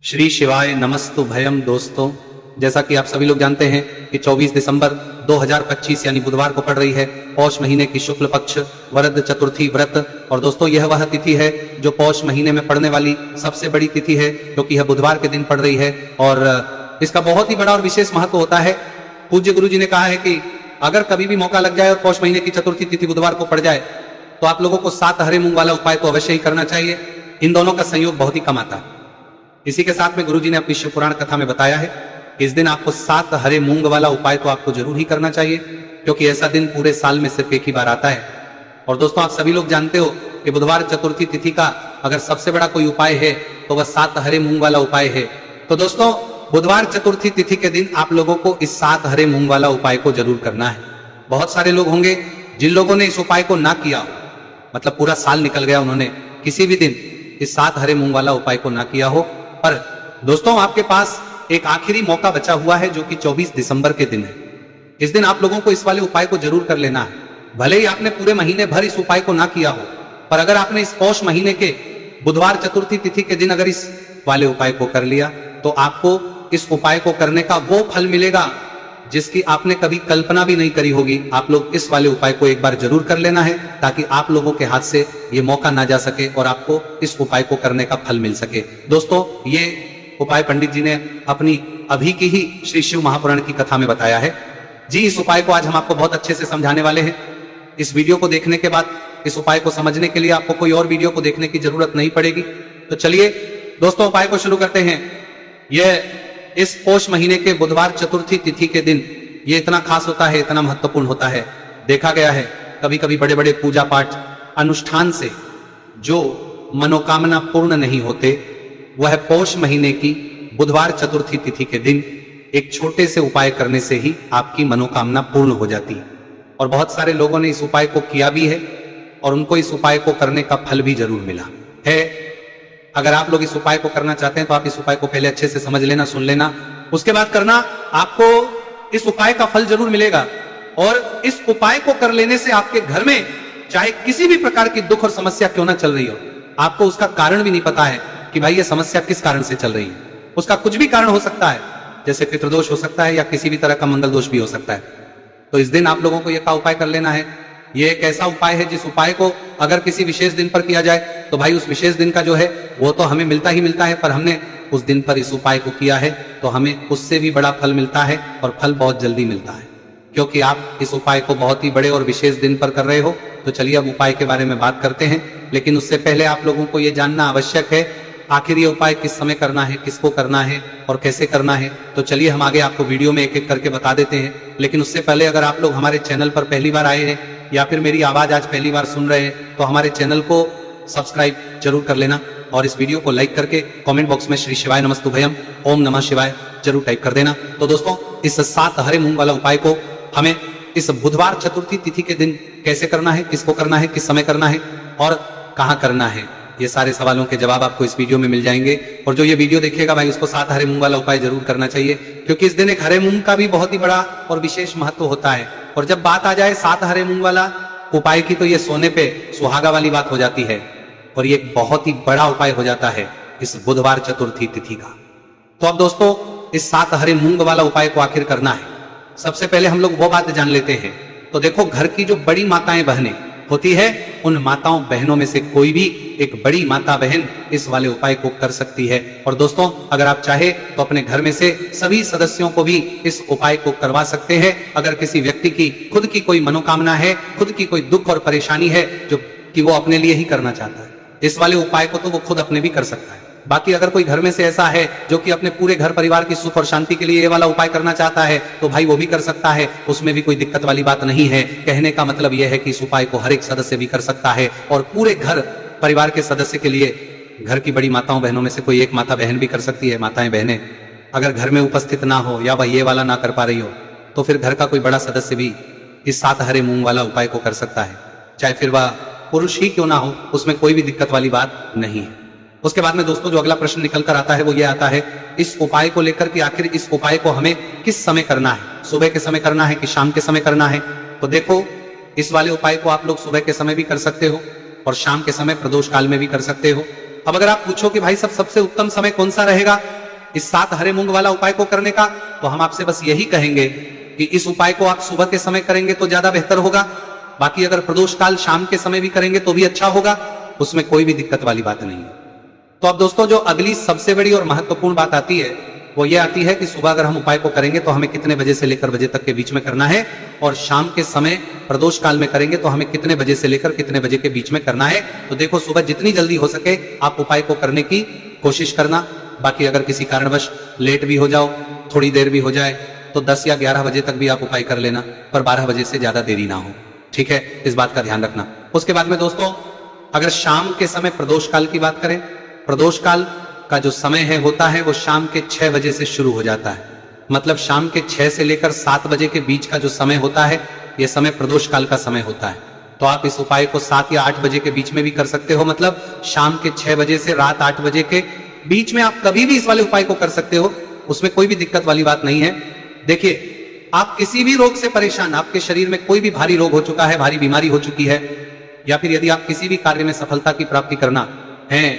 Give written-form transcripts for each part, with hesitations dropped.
श्री शिवाय नमस्तु भयम। दोस्तों, जैसा कि आप सभी लोग जानते हैं कि 24 दिसंबर 2025 यानी बुधवार को पड़ रही है पौष महीने की शुक्ल पक्ष वरद चतुर्थी व्रत। और दोस्तों, यह वह तिथि है जो पौष महीने में पड़ने वाली सबसे बड़ी तिथि है, क्योंकि यह बुधवार के दिन पड़ रही है और इसका बहुत ही बड़ा और विशेष महत्व होता है। पूज्य गुरु जी ने कहा है कि अगर कभी भी मौका लग जाए और पौष महीने की चतुर्थी तिथि बुधवार को पड़ जाए तो आप लोगों को 7 हरे मूंग वाला उपाय तो अवश्य ही करना चाहिए। इन दोनों का संयोग बहुत ही कम आता है। इसी के साथ में गुरुजी ने अपनी शिव पुराण कथा में बताया है कि इस दिन आपको 7 हरे मूंग वाला उपाय तो आपको जरूर ही करना चाहिए, क्योंकि ऐसा दिन पूरे साल में सिर्फ एक ही बार आता है। और दोस्तों, आप सभी लोग जानते हो कि बुधवार चतुर्थी तिथि का अगर सबसे बड़ा कोई उपाय है तो वह 7 हरे मूंग वाला उपाय है। तो दोस्तों, बुधवार चतुर्थी तिथि के दिन आप लोगों को इस 7 हरे मूंग वाला उपाय को जरूर करना है। बहुत सारे लोग होंगे जिन लोगों ने इस उपाय को ना किया, मतलब पूरा साल निकल गया, उन्होंने किसी भी दिन इस 7 हरे मूंग वाला उपाय को ना किया हो। पर दोस्तों, आपके पास एक आखिरी मौका बचा हुआ है जो कि 24 दिसंबर के दिन है। इस दिन आप लोगों को इस वाले उपाय को जरूर कर लेना है। भले ही आपने पूरे महीने भर इस उपाय को ना किया हो, पर अगर आपने इस पौष महीने के बुधवार चतुर्थी तिथि के दिन अगर इस वाले उपाय को कर लिया तो आपको इस उपाय को करने का वो फल मिलेगा जिसकी आपने कभी कल्पना भी नहीं करी होगी। आप लोग इस वाले उपाय को एक बार जरूर कर लेना है, ताकि आप लोगों के हाथ से ये मौका ना जा सके और आपको इस उपाय को करने का फल मिल सके। दोस्तों, ये उपाय पंडित जी ने अपनी अभी की ही श्री शिव महापुराण की कथा में बताया है जी। इस उपाय को आज हम आपको बहुत अच्छे से समझाने वाले हैं। इस वीडियो को देखने के बाद इस उपाय को समझने के लिए आपको कोई और वीडियो को देखने की जरूरत नहीं पड़ेगी। तो चलिए दोस्तों, उपाय को शुरू करते हैं। यह इस पौष महीने के बुधवार चतुर्थी तिथि के दिन ये इतना खास होता है, इतना महत्वपूर्ण होता है। देखा गया है कभी कभी बड़े बड़े पूजा पाठ अनुष्ठान से जो मनोकामना पूर्ण नहीं होते, वह पौष महीने की बुधवार चतुर्थी तिथि के दिन एक छोटे से उपाय करने से ही आपकी मनोकामना पूर्ण हो जाती है। और बहुत सारे लोगों ने इस उपाय को किया भी है और उनको इस उपाय को करने का फल भी जरूर मिला है। अगर आप लोग इस उपाय को करना चाहते हैं तो आप इस उपाय को पहले अच्छे से समझ लेना, सुन लेना, उसके बाद करना। आपको इस उपाय का फल जरूर मिलेगा। और इस उपाय को कर लेने से आपके घर में चाहे किसी भी प्रकार की दुख और समस्या क्यों ना चल रही हो, आपको उसका कारण भी नहीं पता है कि भाई ये समस्या किस कारण से चल रही है। उसका कुछ भी कारण हो सकता है, जैसे पितृदोष हो सकता है या किसी भी तरह का मंगल दोष भी हो सकता है। तो इस दिन आप लोगों को यह उपाय कर लेना है। ये एक ऐसा उपाय है जिस उपाय को अगर किसी विशेष दिन पर किया जाए तो भाई उस विशेष दिन का जो है वो तो हमें मिलता ही मिलता है, पर हमने उस दिन पर इस उपाय को किया है तो हमें उससे भी बड़ा फल मिलता है, और फल बहुत जल्दी मिलता है, क्योंकि आप इस उपाय को बहुत ही बड़े और विशेष दिन पर कर रहे हो। तो चलिए अब उपाय के बारे में बात करते हैं, लेकिन उससे पहले आप लोगों को ये जानना आवश्यक है आखिर ये उपाय किस समय करना है, किसको करना है और कैसे करना है। तो चलिए हम आगे आपको वीडियो में एक एक करके बता देते हैं। लेकिन उससे पहले अगर आप लोग हमारे चैनल पर पहली बार आए हैं या फिर मेरी आवाज आज पहली बार सुन रहे हैं तो हमारे चैनल को सब्सक्राइब जरूर कर लेना, और इस वीडियो को लाइक करके कमेंट बॉक्स में श्री शिवाय नमस्तु भयम ओम नमः शिवाय जरूर टाइप कर देना। तो दोस्तों, इस 7 हरे मूंग वाला उपाय को हमें इस बुधवार चतुर्थी तिथि के दिन कैसे करना है, किसको करना है, किस समय करना है और कहाँ करना है, ये सारे सवालों के जवाब आपको इस वीडियो में मिल जाएंगे। और जो ये वीडियो देखेगा भाई उसको 7 हरे मूंग वाला उपाय जरूर करना चाहिए, क्योंकि इस दिन एक हरे मूंग का भी बहुत ही बड़ा और विशेष महत्व होता है। और जब बात आ जाए 7 हरे मूंग वाला उपाय की तो ये सोने पे सुहागा वाली बात हो जाती है, और ये एक बहुत ही बड़ा उपाय हो जाता है इस बुधवार चतुर्थी तिथि का। तो अब दोस्तों, इस 7 हरे मूंग वाला उपाय को आखिर करना है। सबसे पहले हम लोग वो बात जान लेते हैं। तो देखो, घर की जो बड़ी माताएं बहनें होती है, उन माताओं बहनों में से कोई भी एक बड़ी माता बहन इस वाले उपाय को कर सकती है। और दोस्तों, अगर आप चाहे तो अपने घर में से सभी सदस्यों को भी इस उपाय को करवा सकते हैं। अगर किसी व्यक्ति की खुद की कोई मनोकामना है, खुद की कोई दुख और परेशानी है जो कि वो अपने लिए ही करना चाहता है, इस वाले उपाय को तो वो खुद अपने भी कर सकता है। बाकी अगर कोई घर में से ऐसा है जो कि अपने पूरे घर परिवार की सुख और शांति के लिए ये वाला उपाय करना चाहता है तो भाई वो भी कर सकता है, उसमें भी कोई दिक्कत वाली बात नहीं है। कहने का मतलब यह है कि इस उपाय को हर एक सदस्य भी कर सकता है, और पूरे घर परिवार के सदस्य के लिए घर की बड़ी माताओं बहनों में से कोई एक माता बहन भी कर सकती है। माताएं बहनें अगर घर में उपस्थित ना हो या वह ये वाला ना कर पा रही हो तो फिर घर का कोई बड़ा सदस्य भी इस 7 हरे मूंग वाला उपाय को कर सकता है, चाहे फिर वह पुरुष ही क्यों ना हो, उसमें कोई भी दिक्कत वाली बात नहीं है। उसके बाद में दोस्तों, जो अगला प्रश्न निकल कर आता है वो ये आता है इस उपाय को लेकर कि आखिर इस उपाय को हमें किस समय करना है, सुबह के समय करना है कि शाम के समय करना है। तो देखो, इस वाले उपाय को आप लोग सुबह के समय भी कर सकते हो और शाम के समय प्रदोष काल में भी कर सकते हो। अब अगर आप पूछो कि भाई सबसे उत्तम समय कौन सा रहेगा इस 7 हरे मूंग वाला उपाय को करने का, तो हम आपसे बस यही कहेंगे कि इस उपाय को आप सुबह के समय करेंगे तो ज्यादा बेहतर होगा। बाकी अगर प्रदोष काल शाम के समय भी करेंगे तो भी अच्छा होगा, उसमें कोई भी दिक्कत वाली बात नहीं है। तो अब दोस्तों जो अगली सबसे बड़ी और महत्वपूर्ण बात आती है वो ये आती है कि सुबह अगर हम उपाय को करेंगे तो हमें कितने बजे से लेकर बजे तक के बीच में करना है, और शाम के समय प्रदोष काल में करेंगे तो हमें कितने बजे से लेकर कितने बजे के बीच में करना है। तो देखो, सुबह जितनी जल्दी हो सके आप उपाय को करने की कोशिश करना। बाकी अगर किसी कारणवश लेट भी हो जाओ, थोड़ी देर भी हो जाए, तो 10 या 11 बजे तक भी आप उपाय कर लेना, पर 12 बजे से ज्यादा देरी ना हो, ठीक है, इस बात का ध्यान रखना। उसके बाद में दोस्तों अगर शाम के समय प्रदोष काल की बात करें, प्रदोष काल का जो समय है होता है वो शाम के 6 बजे से शुरू हो जाता है। मतलब शाम के 6 से लेकर 7 बजे के बीच का जो समय होता है यह समय प्रदोष काल का समय होता है। तो आप इस उपाय को 7 या 8 बजे के बीच में भी कर सकते हो। मतलब शाम के 6 बजे से रात 8 बजे के बीच में आप कभी भी इस वाले उपाय को कर सकते हो, उसमें कोई भी दिक्कत वाली बात नहीं है। देखिए, आप किसी भी रोग से परेशान, आपके शरीर में कोई भी भारी रोग हो चुका है, भारी बीमारी हो चुकी है, या फिर यदि आप किसी भी कार्य में सफलता की प्राप्ति करना है,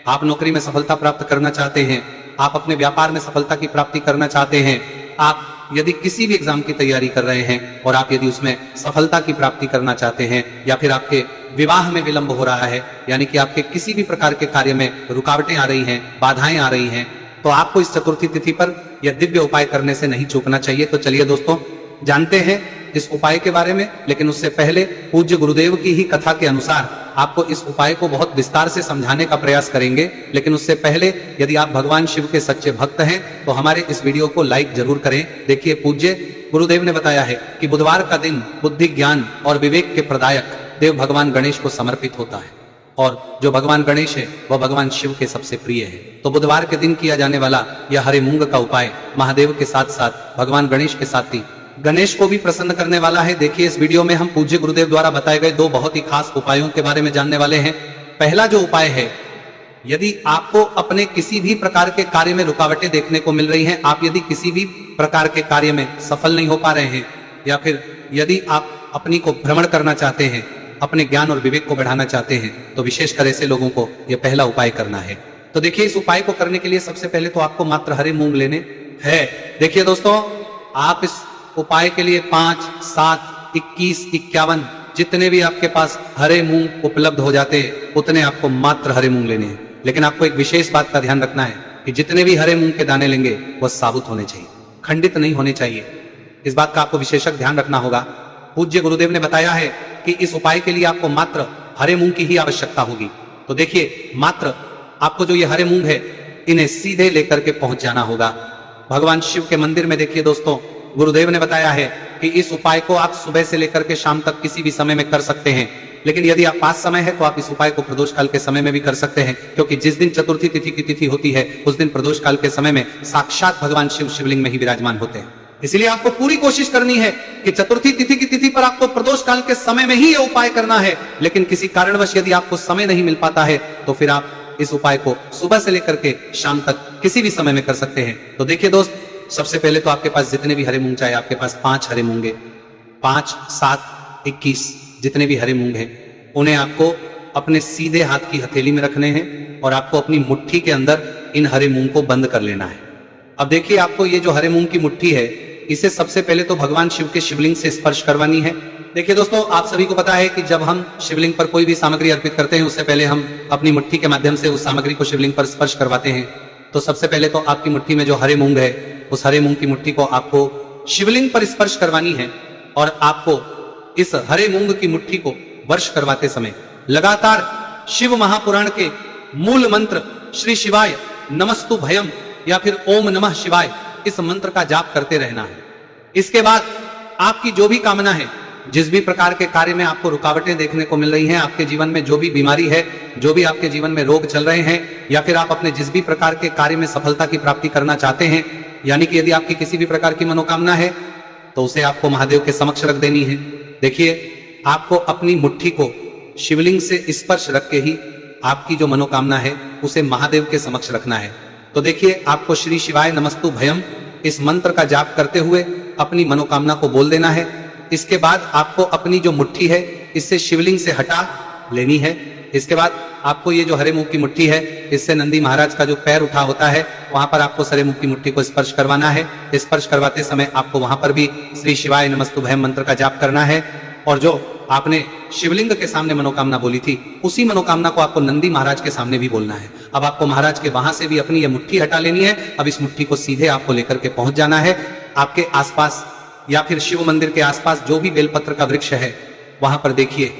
आप नौकरी में सफलता प्राप्त करना चाहते हैं, आप अपने व्यापार में सफलता की प्राप्ति करना चाहते हैं, आप यदि किसी भी एग्जाम की तैयारी कर रहे हैं और आप यदि उसमें सफलता की प्राप्ति करना चाहते हैं, या फिर आपके विवाह में विलंब हो रहा है, यानी कि आपके किसी भी प्रकार के कार्य में रुकावटें आ रही हैं, बाधाएं आ रही हैं, तो आपको इस चतुर्थी तिथि पर यह दिव्य उपाय करने से नहीं चूकना चाहिए। तो चलिए दोस्तों जानते हैं इस उपाय के बारे में, लेकिन उससे पहले पूज्य गुरुदेव की ही कथा के अनुसार आपको इस उपाय को बहुत विस्तार से समझाने का प्रयास करेंगे। लेकिन उससे पहले यदि आप भगवान शिव के सच्चे भक्त हैं तो हमारे इस वीडियो को लाइक जरूर करें। देखिए, पूज्य गुरुदेव ने बताया है कि बुधवार का दिन बुद्धि, ज्ञान और विवेक के प्रदायक देव भगवान गणेश को समर्पित होता है, और जो भगवान गणेश है वह भगवान शिव के सबसे प्रिय है। तो बुधवार के दिन किया जाने वाला यह हरे मूंग का उपाय महादेव के साथ साथ भगवान गणेश के साथ ही गणेश को भी प्रसन्न करने वाला है। देखिए, इस वीडियो में हम पूज्य गुरुदेव द्वारा बताए गए 2 बहुत ही खास उपायों के बारे में जानने वाले हैं। पहला जो उपाय है, यदि आपको अपने किसी भी प्रकार के कार्य में रुकावटें देखने को मिल रही हैं, आप यदि किसी भी प्रकार के कार्य में सफल नहीं हो पा रहे हैं, या फिर यदि आप अपनी को भ्रमण करना चाहते हैं, अपने ज्ञान और विवेक को बढ़ाना चाहते हैं, तो विशेषकर ऐसे लोगों को यह पहला उपाय करना है। तो देखिए, इस उपाय को करने के लिए सबसे पहले तो आपको मात्र हरे मूंग लेने हैं। देखिए दोस्तों, आप इस उपाय के लिए 5, 7, 21, 51 जितने भी आपके पास हरे मूंग उपलब्ध हो जाते हैं उतने आपको मात्र हरे मूंग लेने हैं। लेकिन आपको एक विशेष बात का ध्यान रखना है कि जितने भी हरे मूंग के दाने लेंगे वह साबुत होने चाहिए, खंडित नहीं होने चाहिए। इस बात का आपको विशेषक ध्यान रखना होगा। पूज्य गुरुदेव ने बताया है कि इस उपाय के लिए आपको मात्र हरे मूंग की ही आवश्यकता होगी। तो देखिए, मात्र आपको जो ये हरे मूंग है इन्हें सीधे लेकर के पहुंच जाना होगा भगवान शिव के मंदिर में। देखिए दोस्तों, गुरुदेव ने बताया है कि इस उपाय को आप सुबह से लेकर के शाम तक किसी भी समय में कर सकते हैं, लेकिन यदि आप पास समय है तो आप इस उपाय को प्रदोष काल के समय में भी कर सकते हैं, क्योंकि जिस दिन चतुर्थी तिथि की तिथि होती है उस दिन प्रदोष काल के समय में साक्षात भगवान शिव शिवलिंग में ही विराजमान होते हैं। इसलिए आपको पूरी कोशिश करनी है कि चतुर्थी तिथि की तिथि पर आपको प्रदोष काल के समय में ही यह उपाय करना है। लेकिन किसी कारणवश यदि आपको समय नहीं मिल पाता है तो फिर आप इस उपाय को सुबह से लेकर के शाम तक किसी भी समय में कर सकते हैं। तो देखिए दोस्त, सबसे पहले तो आपके पास जितने भी हरे मूंग, चाहे आपके पास 5 हरे मूंगे, 5, 7, 21 जितने भी हरे मूंग हैं, उन्हें आपको अपने सीधे हाथ की हथेली में रखने हैं और आपको अपनी मुट्ठी के अंदर इन हरे मूंग को बंद कर लेना है। अब देखिए, आपको ये जो हरे मूंग की मुट्ठी है इसे सबसे पहले तो भगवान शिव के शिवलिंग से स्पर्श करवानी है। देखिए दोस्तों, आप सभी को पता है कि जब हम शिवलिंग पर कोई भी सामग्री अर्पित करते हैं उससे पहले हम अपनी मुट्ठी के माध्यम से उस सामग्री को शिवलिंग पर स्पर्श करवाते हैं। तो सबसे पहले तो आपकी मुट्ठी में जो हरे मूंग है उस हरे मूंग की मुट्ठी को आपको शिवलिंग पर स्पर्श करवानी है, और आपको इस हरे मूंग की मुट्ठी को वर्ष करवाते समय लगातार शिव महापुराण के मूल मंत्र श्री शिवाय नमस्तु भयम या फिर ओम नमः शिवाय इस मंत्र का जाप करते रहना है। इसके बाद आपकी जो भी कामना है, जिस भी प्रकार के कार्य में आपको रुकावटें देखने को मिल रही हैं, आपके जीवन में जो भी बीमारी है, जो भी आपके जीवन में रोग चल रहे हैं, या फिर आप अपने जिस भी प्रकार के कार्य में सफलता की प्राप्ति करना चाहते हैं, यानी कि यदि आपकी किसी भी प्रकार की मनोकामना है तो उसे आपको महादेव के समक्ष रख देनी है। देखिए, आपको अपनी मुट्ठी को शिवलिंग से स्पर्श रख के ही आपकी जो मनोकामना है उसे महादेव के समक्ष रखना है। तो देखिए, आपको श्री शिवाय नमस्तु भयम इस मंत्र का जाप करते हुए अपनी मनोकामना को बोल देना है। इसके बाद आपको अपनी जो मुट्ठी है इससे शिवलिंग से हटा लेनी है। इसके बाद आपको ये जो हरे मूंग की मुट्ठी है, इससे नंदी महाराज का जो पैर उठा होता है, वहां पर आपको हरे मूंग की मुट्ठी को स्पर्श करवाना है। स्पर्श करवाते समय आपको वहां पर भी श्री शिवाय नमस्तुभयम मंत्र का जाप करना है। और जो आपने शिवलिंग के सामने मनोकामना बोली थी, उसी मनोकामना को आपको नंदी महाराज के सामने भी बोलना है। अब आपको महाराज के वहां से भी अपनी ये मुट्ठी हटा लेनी है। अब इस मुट्ठी को सीधे आपको लेकर के पहुंच जाना है। आपके आसपास या फिर शिव मंदिर के आसपास जो भी बेलपत्र का वृक्ष है, वहां पर देखिए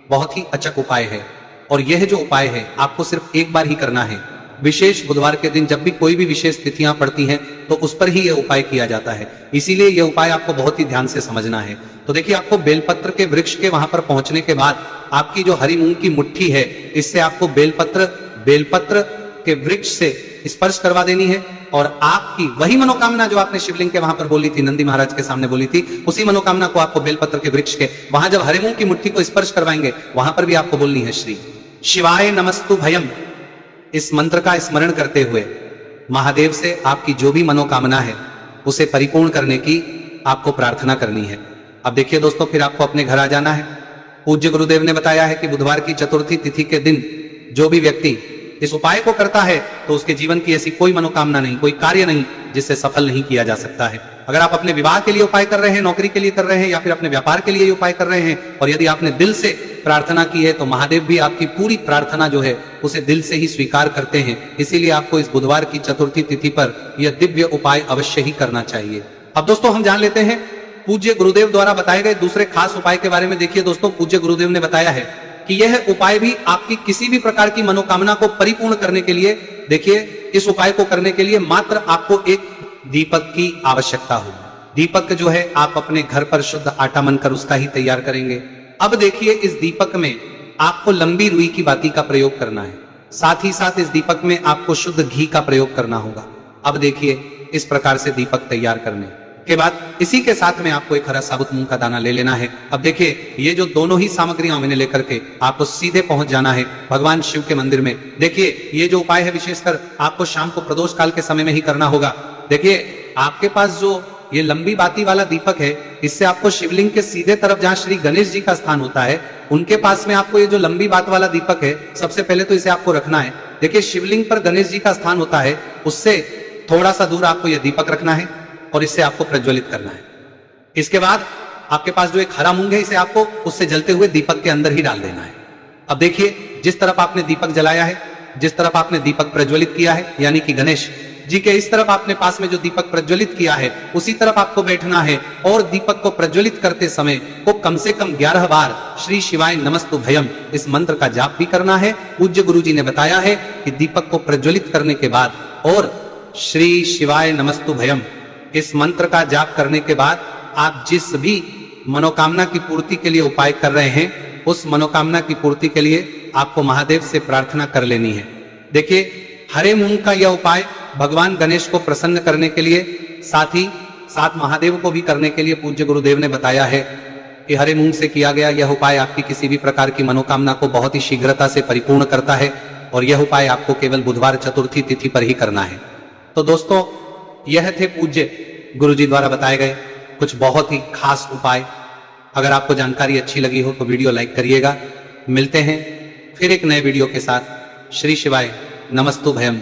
बहुत ही अचक उपाय है। और यह जो उपाय है आपको सिर्फ एक बार ही करना है। विशेष बुधवार के दिन जब भी कोई भी विशेष तिथियां पड़ती हैं तो उस पर ही यह उपाय किया जाता है। इसीलिए यह उपाय आपको बहुत ही ध्यान से समझना है। तो देखिए, आपको बेलपत्र के वृक्ष के वहां पर पहुंचने के बाद आपकी जो हरी मूंग की मुट्ठी है, इससे आपको बेलपत्र के वृक्ष से स्पर्श करवा देनी है। और आपकी वही मनोकामना जो आपने शिवलिंग के वहां पर बोली थी, नंदी महाराज के सामने बोली थी, उसी मनोकामना को आपको बेलपत्र के वृक्ष के वहां जब हरे मूंग की मुट्ठी को स्पर्श करवाएंगे, वहां पर भी आपको बोलनी है श्री शिवाय नमस्तुभयम। इस मंत्र का स्मरण करते हुए महादेव से आपकी जो भी मनोकामना है उसे परिपूर्ण करने की आपको प्रार्थना करनी है। अब देखिए दोस्तों, फिर आपको अपने घर आ जाना है। पूज्य गुरुदेव ने बताया है कि बुधवार की चतुर्थी तिथि के दिन जो भी व्यक्ति इस उपाय को करता है तो उसके जीवन की ऐसी कोई मनोकामना नहीं, कोई कार्य नहीं जिससे सफल नहीं किया जा सकता है। अगर आप अपने विवाह के लिए उपाय कर रहे हैं, नौकरी के लिए कर रहे हैं, या फिर अपने व्यापार के लिए उपाय कर रहे हैं, और यदि आपने दिल से प्रार्थना की है तो महादेव भी आपकी पूरी प्रार्थना जो है उसे दिल से ही स्वीकार करते हैं। इसीलिए आपको इस बुधवार की चतुर्थी तिथि पर यह दिव्य उपाय अवश्य ही करना चाहिए। अब दोस्तों, हम जान लेते हैं पूज्य गुरुदेव द्वारा बताए गए दूसरे खास उपाय के बारे में। देखिए दोस्तों, पूज्य गुरुदेव ने बताया है कि यह उपाय भी आपकी किसी भी प्रकार की मनोकामना को परिपूर्ण करने के लिए, देखिए इस उपाय को करने के लिए मात्र आपको एक दीपक की आवश्यकता होगी। दीपक जो है आप अपने घर पर शुद्ध आटा मनकर उसका ही तैयार करेंगे। अब देखिए, इस दीपक में आपको लंबी रुई की बाती का प्रयोग करना है। साथ ही साथ इस दीपक में आपको शुद्ध घी का प्रयोग करना होगा। अब देखिए, इस प्रकार से दीपक तैयार करने के बाद इसी के साथ में आपको एक हरा साबुत मूंग का दाना ले लेना है। अब देखिए, ये जो दोनों ही सामग्रियां मैंने लेकर के आपको सीधे पहुंच जाना है भगवान शिव के मंदिर में। देखिए, ये जो उपाय है विशेषकर आपको शाम को प्रदोष काल के समय में ही करना होगा। देखिए, आपके पास जो ये लंबी बाती वाला दीपक है, इससे आपको शिवलिंग के सीधे तरफ जहां श्री गणेश जी का स्थान होता है, उनके पास में आपको ये जो लंबी बात वाला दीपक है, सबसे पहले तो इसे आपको रखना है। देखिए, शिवलिंग पर गणेश जी का स्थान होता है, उससे थोड़ा सा दूर आपको यह दीपक रखना है और इससे आपको प्रज्वलित करना है। इसके बाद आपके पास जो एक हरा मूंग है, इसे आपको उससे जलते हुए दीपक के अंदर ही डाल देना है। अब देखिए, जिस तरफ आपने दीपक जलाया है, जिस तरफ आपने दीपक प्रज्वलित किया है, यानी कि गणेश जी के इस तरफ आपने पास में जो दीपक प्रज्वलित किया है, उसी तरफ आपको बैठना है और दीपक को प्रज्वलित करते समय को कम से कम 11 बार श्री शिवाय नमस्तुभयम इस मंत्र का जाप भी करना है। पूज्य गुरु जी ने बताया है कि दीपक को प्रज्वलित करने के बाद और श्री शिवाय नमस्तुभयम इस मंत्र का जाप करने के बाद आप जिस भी मनोकामना की पूर्ति के लिए उपाय कर रहे हैं, उस मनोकामना की पूर्ति के लिए आपको महादेव से प्रार्थना कर लेनी है। देखिए, हरे मूंग का यह उपाय भगवान गणेश को प्रसन्न करने के लिए, साथ ही साथ महादेव को भी करने के लिए पूज्य गुरुदेव ने बताया है कि हरे मूंग से किया गया यह उपाय आपकी किसी भी प्रकार की मनोकामना को बहुत ही शीघ्रता से परिपूर्ण करता है। और यह उपाय आपको केवल बुधवार चतुर्थी तिथि पर ही करना है। तो दोस्तों, यह थे पूज्य गुरु जी द्वारा बताए गए कुछ बहुत ही खास उपाय। अगर आपको जानकारी अच्छी लगी हो तो वीडियो लाइक करिएगा। मिलते हैं फिर एक नए वीडियो के साथ। श्री शिवाय नमस्तुभयम।